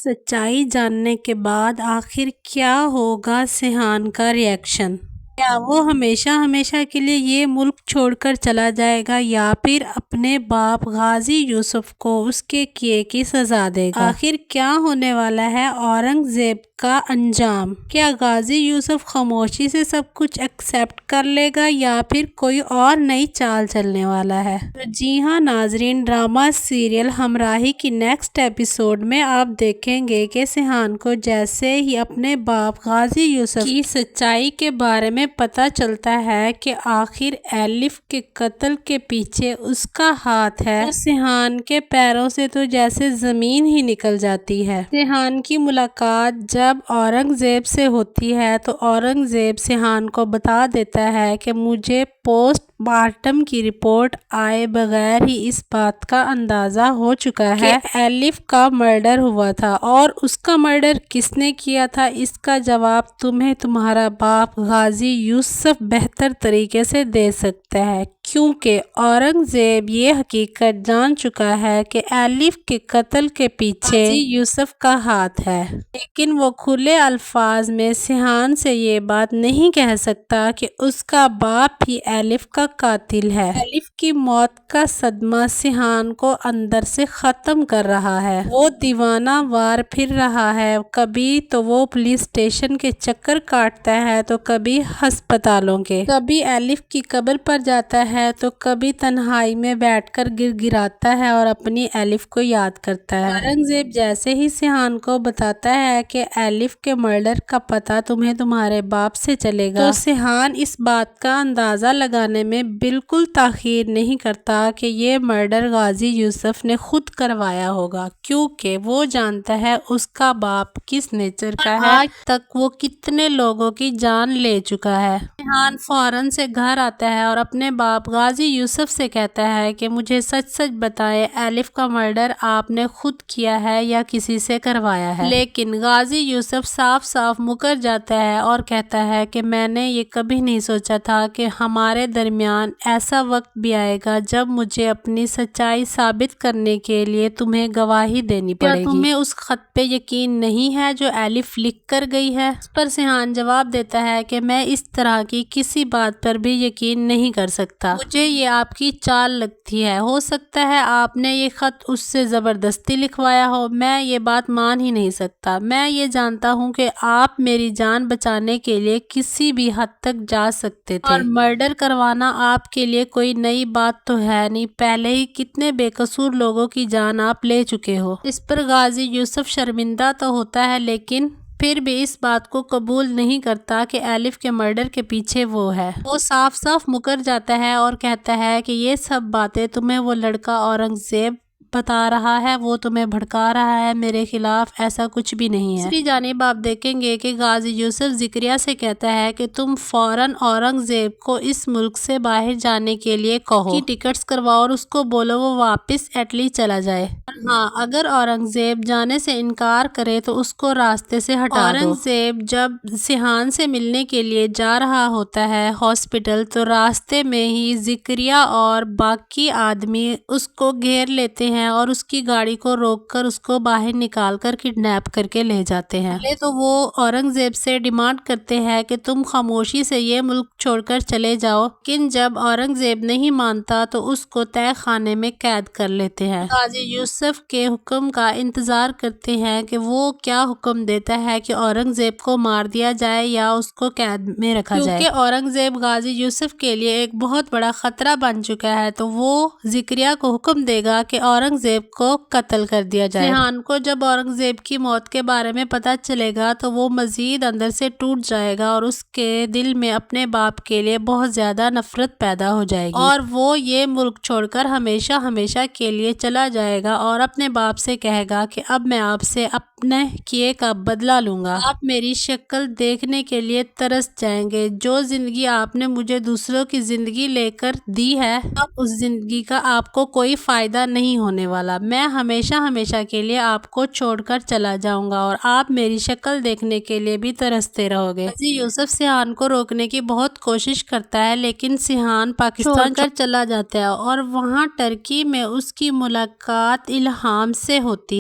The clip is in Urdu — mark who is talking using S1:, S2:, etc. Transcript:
S1: سچائی جاننے کے بعد آخر کیا ہوگا سیحان کا ریئیکشن؟ کیا وہ ہمیشہ ہمیشہ کے لیے یہ ملک چھوڑ کر چلا جائے گا یا پھر اپنے باپ غازی یوسف کو اس کے کیے کی سزا دے گا؟ آخر کیا ہونے والا ہے اورنگ زیب کا انجام؟ کیا غازی یوسف خاموشی سے سب کچھ ایکسپٹ کر لے گا یا پھر کوئی اور نئی چال چلنے والا ہے؟ تو جی ہاں ناظرین، ڈرامہ سیریل ہمراہی کی نیکسٹ ایپیسوڈ میں آپ دیکھیں گے کہ سیحان کو جیسے ہی اپنے باپ غازی یوسف کی سچائی کے بارے میں پتہ چلتا ہے کہ آخر ایلف کے قتل کے پیچھے اس کا ہاتھ ہے، تو سیحان کے پیروں سے تو جیسے زمین ہی نکل جاتی ہے۔ سیحان کی ملاقات جب اورنگ زیب سے ہوتی ہے تو اورنگ زیب سیحان کو بتا دیتا ہے کہ مجھے پوسٹ مارٹم کی رپورٹ آئے بغیر ہی اس بات کا اندازہ ہو چکا ہے کہ ایلف کا مرڈر ہوا تھا، اور اس کا مرڈر کس نے کیا تھا اس کا جواب تمہیں تمہارا باپ غازی یوسف بہتر طریقے سے دے سکتا ہے، کیونکہ اورنگ زیب یہ حقیقت جان چکا ہے کہ ایلف کے قتل کے پیچھے غازی یوسف کا ہاتھ ہے، لیکن وہ کھلے الفاظ میں سیحان سے یہ بات نہیں کہہ سکتا کہ اس کا باپ ہی ایلف کا قاتل ہے۔ ایلف کی موت کا صدمہ سیحان کو اندر سے ختم کر رہا ہے، وہ دیوانہ وار پھر رہا ہے، کبھی تو وہ پولیس اسٹیشن کے چکر کاٹتا ہے تو کبھی ہسپتالوں کے، کبھی ایلف کی قبر پر جاتا ہے تو کبھی تنہائی میں بیٹھ کر گڑگڑاتا ہے اور اپنی ایلف کو یاد کرتا ہے۔ اورنگ زیب جیسے ہی سیحان کو بتاتا ہے کہ ایلف کے مرڈر کا پتہ تمہیں تمہارے باپ سے چلے گا، تو سیحان اس بات کا اندازہ لگانے میں بالکل تاخیر نہیں کرتا کہ یہ مرڈر غازی یوسف نے خود کروایا ہوگا، کیونکہ وہ جانتا ہے اس کا باپ کس نیچر کا ہے، آج تک وہ کتنے لوگوں کی جان لے چکا ہے۔ سیحان فوراً سے گھر آتا ہے اور اپنے باپ غازی یوسف سے کہتا ہے کہ مجھے سچ سچ بتائیں، ایلف کا مرڈر آپ نے خود کیا ہے یا کسی سے کروایا ہے؟ لیکن غازی یوسف صاف صاف مکر جاتا ہے اور کہتا ہے کہ میں نے یہ کبھی نہیں سوچا تھا کہ ہمارے درمیان ایسا وقت بھی آئے گا جب مجھے اپنی سچائی ثابت کرنے کے لیے تمہیں گواہی دینی پڑے گی۔ کیا تمہیں اس خط پہ یقین نہیں ہے جو ایلف لکھ کر گئی ہے؟ اس پر سیحان جواب دیتا ہے کہ میں اس طرح کی کسی بات پر بھی یقین نہیں کر سکتا، مجھے یہ آپ کی چال لگتی ہے، ہو سکتا ہے آپ نے یہ خط اس سے زبردستی لکھوایا ہو، میں یہ بات مان ہی نہیں سکتا، میں یہ جانتا ہوں کہ آپ میری جان بچانے کے لیے کسی بھی حد تک جا سکتے تھے، اور مرڈر کروانا آپ کے لیے کوئی نئی بات تو ہے نہیں، پہلے ہی کتنے بے قصور لوگوں کی جان آپ لے چکے ہو۔ اس پر غازی یوسف شرمندہ تو ہوتا ہے لیکن پھر بھی اس بات کو قبول نہیں کرتا کہ ایلف کے مرڈر کے پیچھے وہ ہے۔ وہ صاف صاف مکر جاتا ہے اور کہتا ہے کہ یہ سب باتیں تمہیں وہ لڑکا اورنگ زیب بتا رہا ہے، وہ تمہیں بھڑکا رہا ہے میرے خلاف، ایسا کچھ بھی نہیں ہے۔ دوسری جانب آپ دیکھیں گے کہ غازی یوسف ذکریہ سے کہتا ہے کہ تم فوراً اورنگ زیب کو اس ملک سے باہر جانے کے لیے کہو، کی ٹکٹس کرواؤ اور اس کو بولو وہ واپس اٹلی چلا جائے، اور ہاں اگر اورنگ زیب جانے سے انکار کرے تو اس کو راستے سے ہٹا دو۔ اورنگ زیب جب سیحان سے ملنے کے لیے جا رہا ہوتا ہے ہاسپٹل تو راستے میں ہی ذکریہ اور باقی آدمی اس کو گھیر لیتے ہیں اور اس کی گاڑی کو روک کر اس کو باہر نکال کر کڈنیپ کر کے لے جاتے ہیں۔ پہلے تو وہ اورنگ زیب سے ڈیمانڈ کرتے ہیں کہ تم خاموشی سے یہ ملک چھوڑ کر چلے جاؤ، لیکن جب اورنگ زیب نہیں مانتا تو اس کو تہہ خانے میں قید کر لیتے ہیں۔ غازی یوسف کے حکم کا انتظار کرتے ہیں کہ وہ کیا حکم دیتا ہے کہ اورنگ زیب کو مار دیا جائے یا اس کو قید میں رکھا جائے، کیونکہ اورنگ زیب غازی یوسف کے لیے ایک بہت بڑا خطرہ بن چکا ہے، تو وہ ذکریہ کو حکم دے گا کہ اورنگ زیب کو قتل کر دیا جائے۔ سیحان کو جب اورنگ زیب کی موت کے بارے میں پتہ چلے گا تو وہ مزید اندر سے ٹوٹ جائے گا اور اس کے دل میں اپنے باپ کے لیے بہت زیادہ نفرت پیدا ہو جائے گی، اور وہ یہ ملک چھوڑ کر ہمیشہ ہمیشہ کے لیے چلا جائے گا اور اپنے باپ سے کہے گا کہ اب میں آپ سے اپنے کیے کا بدلہ لوں گا، آپ میری شکل دیکھنے کے لیے ترس جائیں گے، جو زندگی آپ نے مجھے دوسروں کی زندگی لے کر دی ہے اب اس زندگی کا آپ کو کوئی فائدہ نہیں ہونے والا، میں ہمیشہ ہمیشہ کے لیے آپ کو چھوڑ کر چلا جاؤں گا اور آپ میری شکل دیکھنے کے لیے بھی ترستے رہو گے۔ غازی یوسف سیحان کو روکنے کی بہت کوشش کرتا ہے لیکن سیحان پاکستان چھوڑ کر چلا جاتا ہے اور وہاں ترکی میں اس کی ملاقات الہام سے ہوتی ہے۔